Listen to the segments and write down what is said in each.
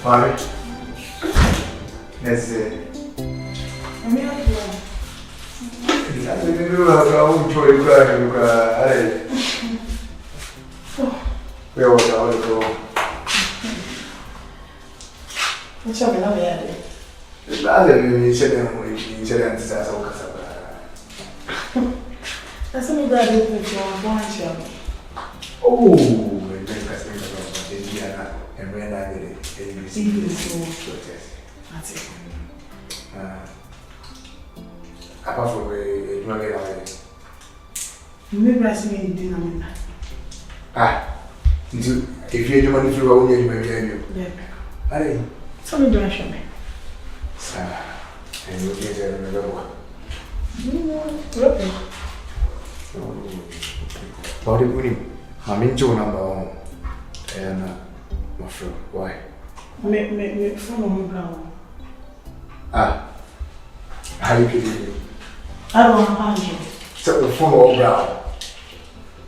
Mami. Let's see. I'm here to I didn't know how to enjoy the cry. Where was I to go? What's your name? It's not that you said it's as old as that's a graduate with your one. Oh, my best about Kyinkyinaa and when I did it, See this one. That's it. Apart from a drug Maybe I see me dinner. If you do money through you may you. Yeah. Tell me, don't show me. And you get another one. Okay. What do you I'm into number one. And my friend, why? Me phone on ground. How you kidding me? I don't want to. So the phone all brown.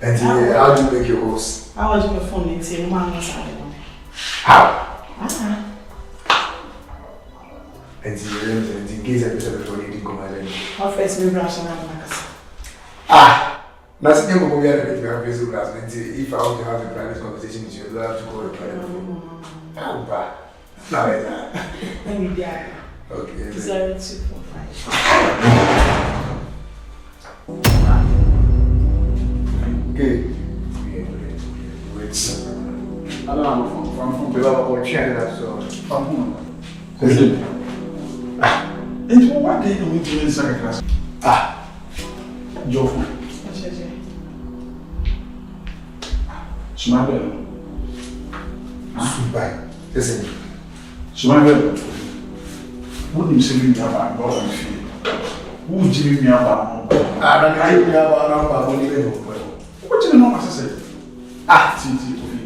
And how do you make your host? I was on the phone and say, "Man, what's happening?" How? And in case I miss everybody, didn't come out. My first me brush and I'm Nothing you go here with your Facebook class. If I want to have a private conversation with you, you have to go to private. Let me die. Okay. 0, 2, 4, 5. Okay. Wait. I don't know from the level of that so. From whom? And what day do we do in second class? Joffrey. Smile. Listen. Smile. What do you say me about God and fear? Who would you me about? I don't know about what do you know, as I said? Kofi,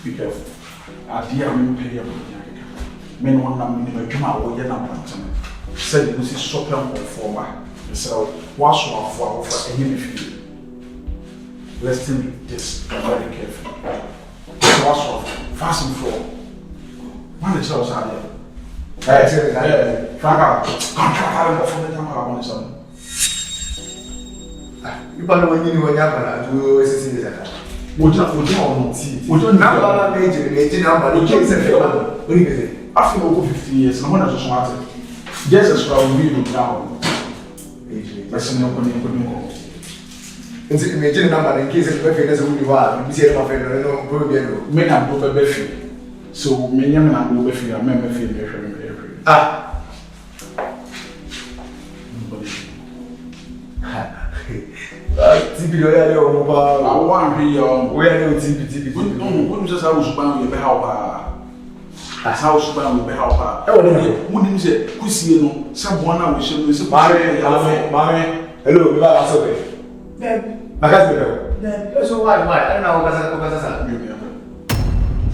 be careful. Dear, I'm pay up. Men want to come out or get up. Said you see shopper for my so wash off for any fee. Listen to this very carefully. Wash off, fast and floor. One is outside there. Franka, contract for the time I want some. You better when you know what do see that. Would you see? Would you not major number? You can't say what do you say? After over 15 years, no one has just wanted. Just as well, we look down. That's an opening. Imagine number in case of reference who you are, you say my friend, no problem. Men have no better. So many men have no better. I remember feeling every. TP lawyer or mobile. I want to be where no TP. Wouldn't just how to buy your help. As how to buy your help. Wouldn't say, who see you, someone we should say, Mammy, hello, we are also. My husband, so why? I don't know what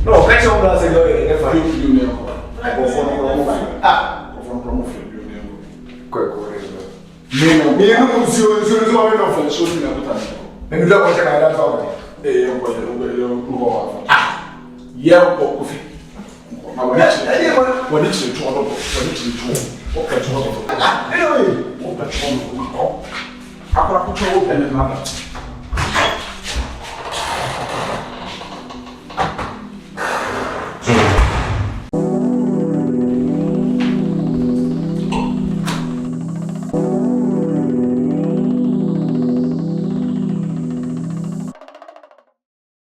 no, catch on us and go I go from promotion. Me, I'm so and you don't want to get that over. Yeah, Kofi. What did you talk about? What did you talk about? Anyway, what the trouble? I put and another.